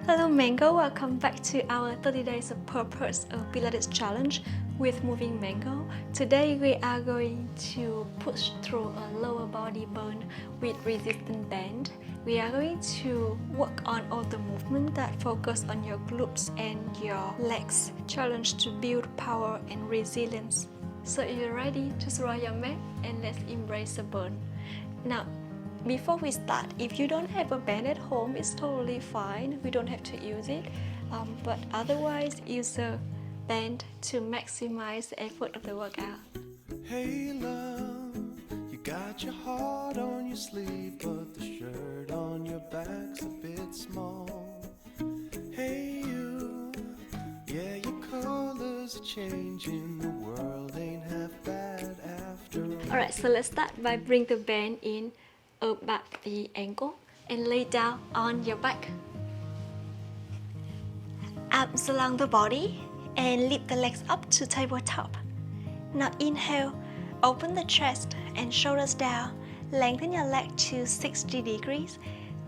Hello Mango, welcome back to our 30 days of purpose of Pilates challenge with moving Mango. Today we are going to push through a lower body burn with resistance band. We are going to work on all the movement that focus on your glutes and your legs. Challenge to build power and resilience. So if you're ready, just roll your mat and let's embrace the burn. Now, before we start, if you don't have a band at home, it's totally fine. We don't have to use it. But otherwise, use a band to maximize the effort of the workout. Hey love, you got your heart on your sleeve, but the shirt on your back's a bit small. Hey you, yeah, your colors are changing, the world ain't half bad after all. Alright, so let's start by bring the band in about the ankle and lay down on your back. Arms along the body and lift the legs up to tabletop. Now inhale, open the chest and shoulders down. Lengthen your leg to 60 degrees.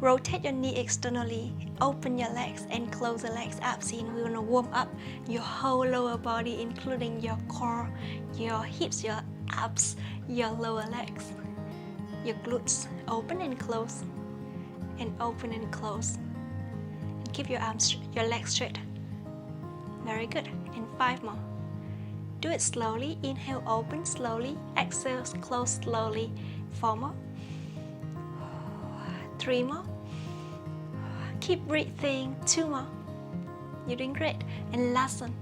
Rotate your knee externally. Open your legs and close the legs up. So we're gonna warm up your whole lower body, including your core, your hips, your abs, your lower legs, your glutes. Open and close, and open and close. And keep your arms, your legs straight. Very good. And 5 more. Do it slowly. Inhale, open slowly. Exhale, close slowly. 4 more. 3 more. Keep breathing. 2 more. You're doing great. And last one.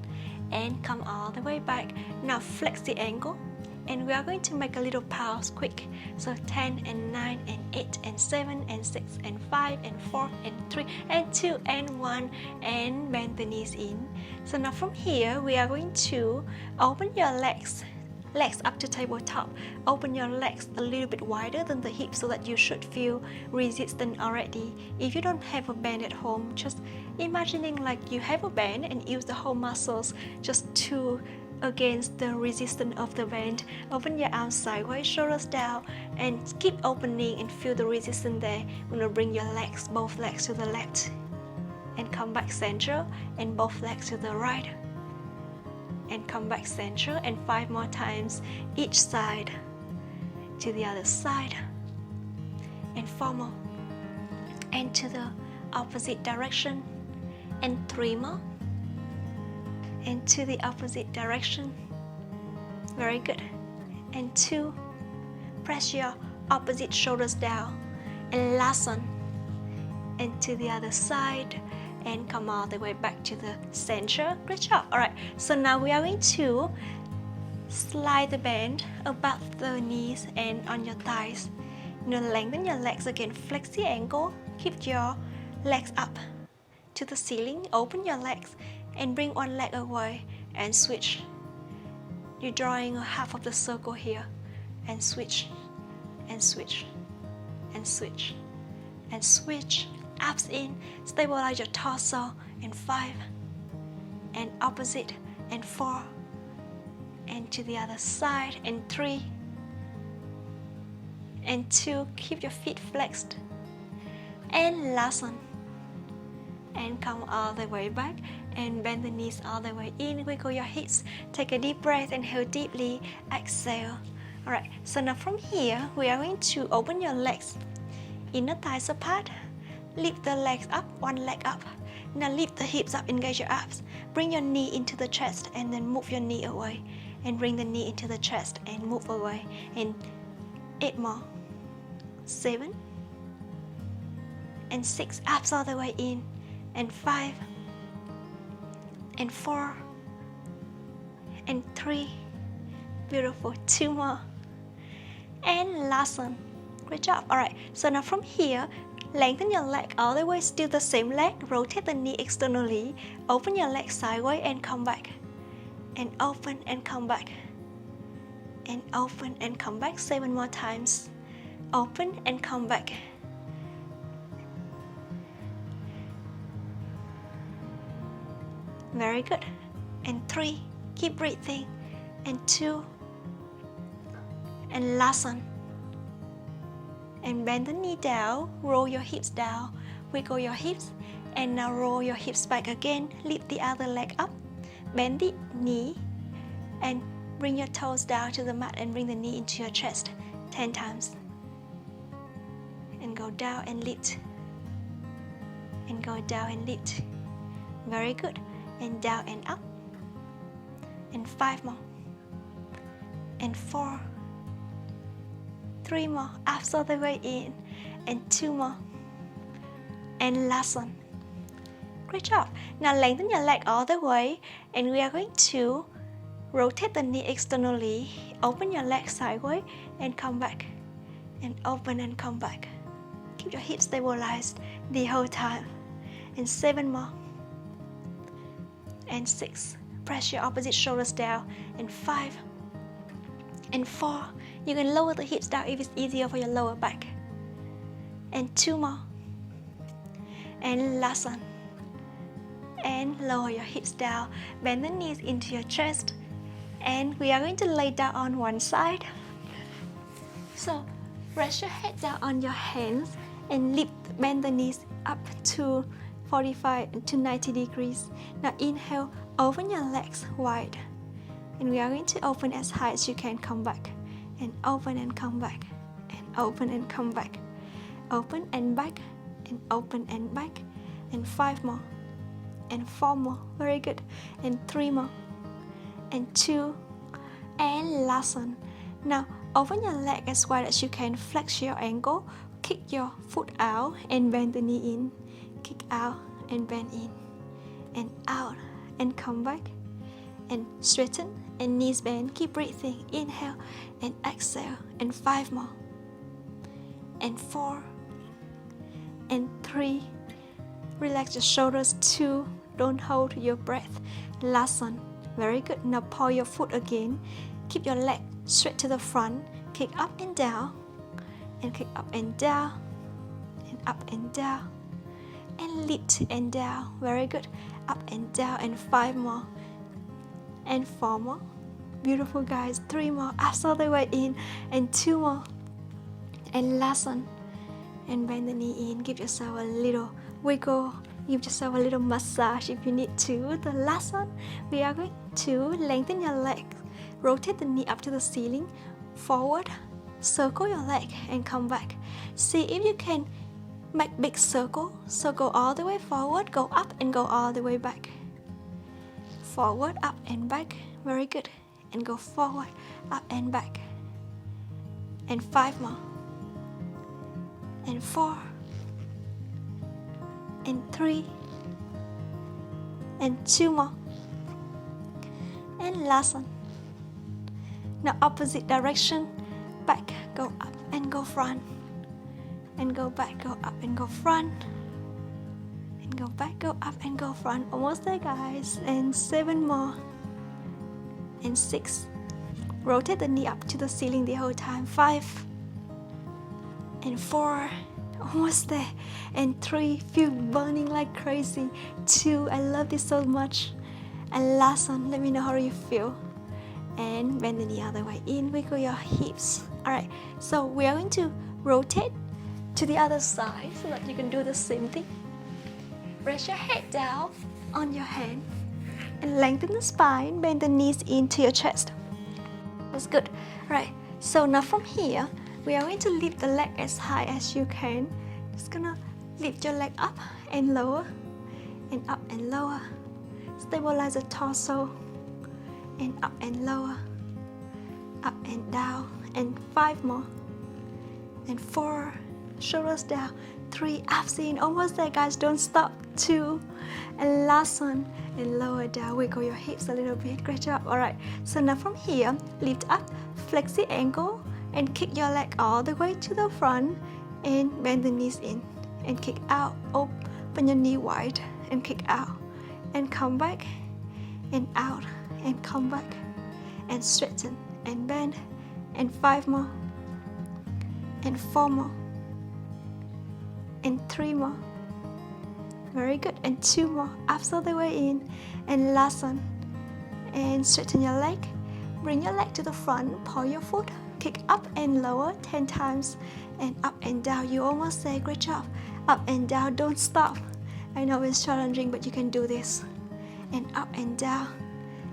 And come all the way back. Now flex the ankle. And we are going to make a little pause quick. So 10 and 9 and 8 and 7 and 6 and 5 and 4 and 3 and 2 and 1 and bend the knees in. So now from here we are going to open your legs up to tabletop. Open your legs a little bit wider than the hips so that you should feel resistance already. If you don't have a band at home, just imagining like you have a band and use the whole muscles just to against the resistance of the band. Open your arms sideways, shoulders down, and keep opening and feel the resistance there. We're gonna bring your legs, both legs to the left, and come back center, and both legs to the right, and come back center, and 5 more times each side to the other side, and 4 more, and to the opposite direction, and 3 more, and to the opposite direction. Very good. And 2. Press your opposite shoulders down. And last one. And to the other side. And come all the way back to the center. Great job. Alright, so now we are going to slide the band above the knees and on your thighs. Now lengthen your legs again. Flex the ankle. Keep your legs up to the ceiling. Open your legs and bring one leg away and switch. You're drawing a half of the circle here, and switch and switch and switch and switch. Abs in, stabilize your torso. And 5 and opposite, and 4 and to the other side, and 3 and 2. Keep your feet flexed, and last one. And come all the way back and bend the knees all the way in. Wiggle your hips. Take a deep breath. Inhale deeply. Exhale. Alright, so now from here we are going to open your legs, inner thighs apart. Lift the legs up, one leg up. Now lift the hips up, engage your abs. Bring your knee into the chest and then move your knee away. And bring the knee into the chest and move away. And 8 more. 7 and 6. Abs all the way in. And 5 and 4 and 3. Beautiful. 2 more. And last one. Great job. Alright, so now from here, lengthen your leg all the way, still the same leg. Rotate the knee externally. Open your leg sideways and come back. And open and come back. And open and come back. 7 more times. Open and come back. Very good. And 3. Keep breathing. And 2. And last one. And bend the knee down. Roll your hips down. Wiggle your hips And now roll your hips back again, lift the other leg up, bend the knee, and bring your toes down to the mat and bring the knee into your chest 10 times. And go down and lift. And go down and lift. Very good. And down and up. And 5 more. And 4. 3 more. Abs all the way in. And 2 more. And last one. Great job. Now lengthen your leg all the way, and we are going to rotate the knee externally, open your leg sideways and come back, and open and come back. Keep your hips stabilized the whole time. And 7 more. And 6. Press your opposite shoulders down. And 5. And 4. You can lower the hips down if it's easier for your lower back. And 2 more. And last one. And lower your hips down, bend the knees into your chest, and we are going to lay down on one side. So rest your head down on your hands and bend the knees up to 45 to 90 degrees. Now inhale, open your legs wide, and we are going to open as high as you can. Come back, and open and come back, and open and come back, open and back, and open and back, and 5 more. And 4 more. Very good. And 3 more. And 2. And last one. Now open your leg as wide as you can. Flex your ankle. Kick your foot out and bend the knee in. Kick out and bend in. And out and come back. And straighten and knees bend. Keep breathing. Inhale and exhale. And 5 more. And 4. And 3. Relax your shoulders. 2. Don't hold your breath. Last one. Very good. Now pull your foot again. Keep your leg straight to the front. Kick up and down. And kick up and down. And up and down. And lift and down. Very good. Up and down. And 5 more. And 4 more. Beautiful, guys. 3 more. Abs all the way in. And 2 more. And last one. And bend the knee in. Give yourself a little wiggle. Give yourself a little massage if you need to. The last one, we are going to lengthen your leg. Rotate the knee up to the ceiling. Forward. Circle your leg and come back. See if you can make big circle. So go all the way forward. Go up and go all the way back. Forward, up and back. Very good. And go forward, up and back. And 5 more. And 4. And 3. And 2 more. And last one. Now opposite direction. Back, go up and go front. And go back, go up and go front. And go back, go up and go front. Almost there, guys. And 7 more. And 6. Rotate the knee up to the ceiling the whole time. 5. And 4. Almost there. And 3. Feel burning like crazy. 2. I love this so much. And last one. Let me know how you feel. And bend the knee other way in. Wiggle your hips. Alright. So we are going to rotate to the other side so that you can do the same thing. Rest your head down on your hand. And lengthen the spine. Bend the knees into your chest. That's good. Alright. So now from here, we are going to lift the leg as high as you can. Just gonna lift your leg up and lower, and up and lower. Stabilize the torso, and up and lower, up and down, and 5 more, and 4, shoulders down, 3, abs in, almost there, guys, don't stop, 2, and last one, and lower down, wiggle your hips a little bit, great job. Alright, so now from here, lift up, flex the ankle, and kick your leg all the way to the front, and bend the knees in, and kick out, open your knee wide, and kick out, and come back, and out, and come back, and straighten, and bend, and 5 more, and 4 more, and 3 more, very good, and 2 more, abs all the way in, and last one, and straighten your leg, bring your leg to the front, pull your foot, kick up and lower 10 times, and up and down. You almost say great job. Up and down, don't stop. I know it's challenging, but you can do this. And up and down.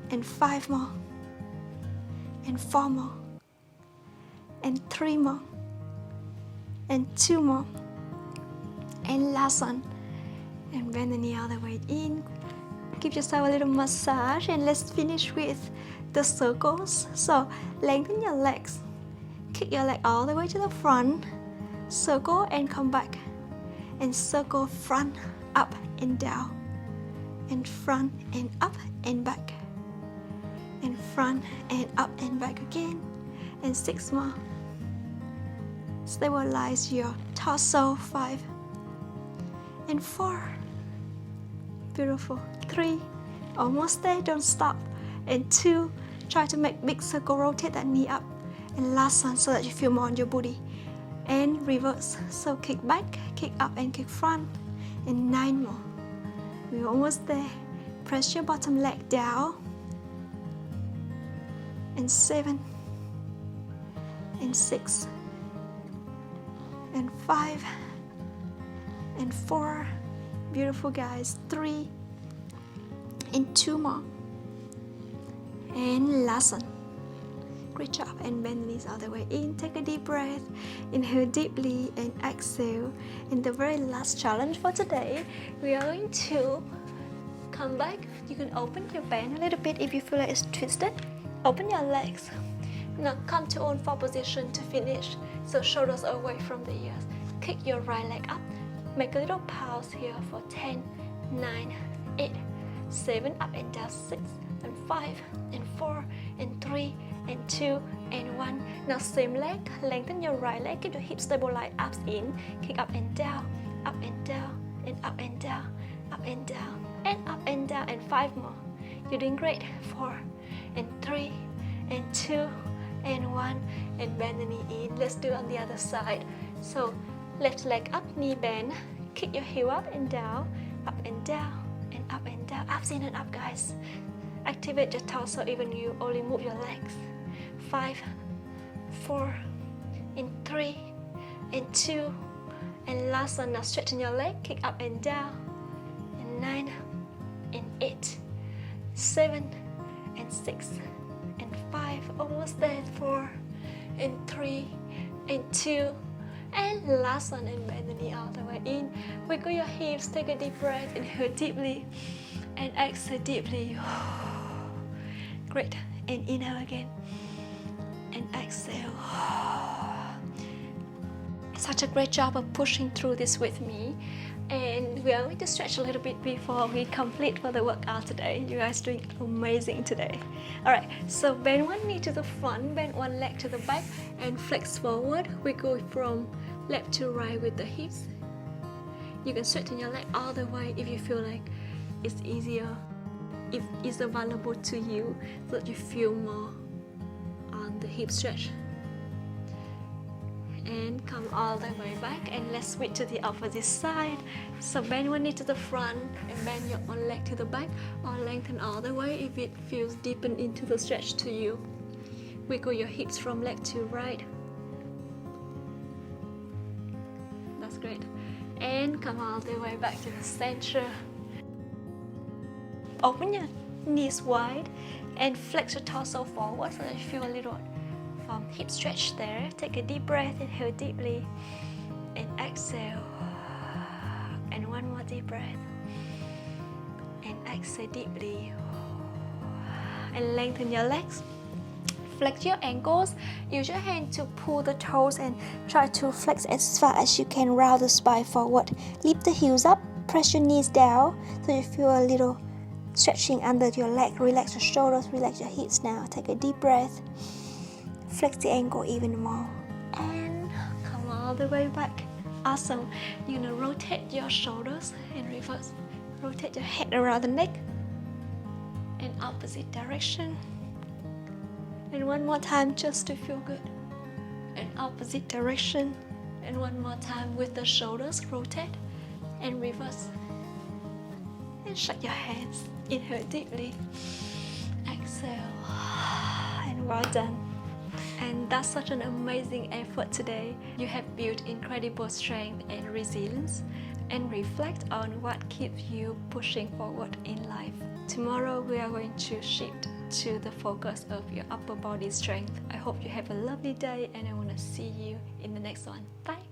And 5 more. And 4 more. And 3 more. And 2 more. And last one. And bend the knee all the way in. Give yourself a little massage, and let's finish with the circles. So lengthen your legs. Kick your leg all the way to the front. Circle and come back. And circle front, up and down. And front and up and back. And front and up and back again. And 6 more. Stabilize your torso. 5 and 4. Beautiful. 3, almost there, don't stop. And 2, try to make big circle, rotate that knee up. And last one, so that you feel more on your booty. And reverse, so kick back, kick up and kick front. And 9 more. We're almost there. Press your bottom leg down. And 7 and 6 and 5 and 4. Beautiful, guys. 3 and 2 more. And last one. Great job. And bend the knees all the way in. Take a deep breath. Inhale deeply and exhale. In the very last challenge for today, we are going to come back. You can open your band a little bit if you feel like it's twisted. Open your legs. Now come to all four position to finish. So shoulders away from the ears. Kick your right leg up. Make a little pause here for 10, 9, 8, 7, up and down, 6, and 5, and 4, and 3, and 2, and 1. Now same leg, lengthen your right leg, keep your hips stabilized, abs in, kick up and down, up and down, and up and down, up and down, and up and down, and 5 more. You're doing great. 4, and 3, and 2, and 1, and bend the knee in. Let's do it on the other side. So left leg up, knee bend, kick your heel up and down, and up and down, abs in and up, guys. Activate your torso even you only move your legs. 5, 4, and 3, and 2, and last one. Now straighten your leg, kick up and down, and 9, and 8, 7, and 6, and 5, almost there, 4, and 3, and 2, and last one, and bend the knee all the way in. Wiggle your hips, take a deep breath, inhale deeply, and exhale deeply. Great, and inhale again, and exhale. Such a great job of pushing through this with me. And we are going to stretch a little bit before we complete for the workout today. You guys doing amazing today. Alright, so bend one knee to the front, bend one leg to the back, and flex forward. We go from left to right with the hips. You can straighten your leg all the way if you feel like it's easier, if it's available to you, so that you feel more on the hip stretch. And come all the way back, and let's switch to the opposite side. So bend one knee to the front and bend your one leg to the back, or lengthen all the way if it feels deepen into the stretch to you. Wiggle your hips from left to right. That's great. And come all the way back to the center. Open your knees wide and flex your torso forward so that you feel a little hip stretch there. Take a deep breath, inhale deeply, and exhale. And one more deep breath, and exhale deeply. And lengthen your legs. Flex your ankles. Use your hand to pull the toes and try to flex as far as you can. Round the spine forward. Lift the heels up. Press your knees down so you feel a little stretching under your leg. Relax your shoulders, relax your hips now. Take a deep breath. Flex the ankle even more. And come all the way back. Awesome. You're gonna rotate your shoulders and reverse. Rotate your head around the neck. In opposite direction. And one more time just to feel good. In opposite direction. And one more time with the shoulders. Rotate and reverse. And shut your hands. Inhale deeply. Exhale. And well done. And that's such an amazing effort today. You have built incredible strength and resilience. and reflect on what keeps you pushing forward in life. Tomorrow we are going to shift to the focus of your upper body strength. I hope you have a lovely day and I want to see you in the next one. Bye!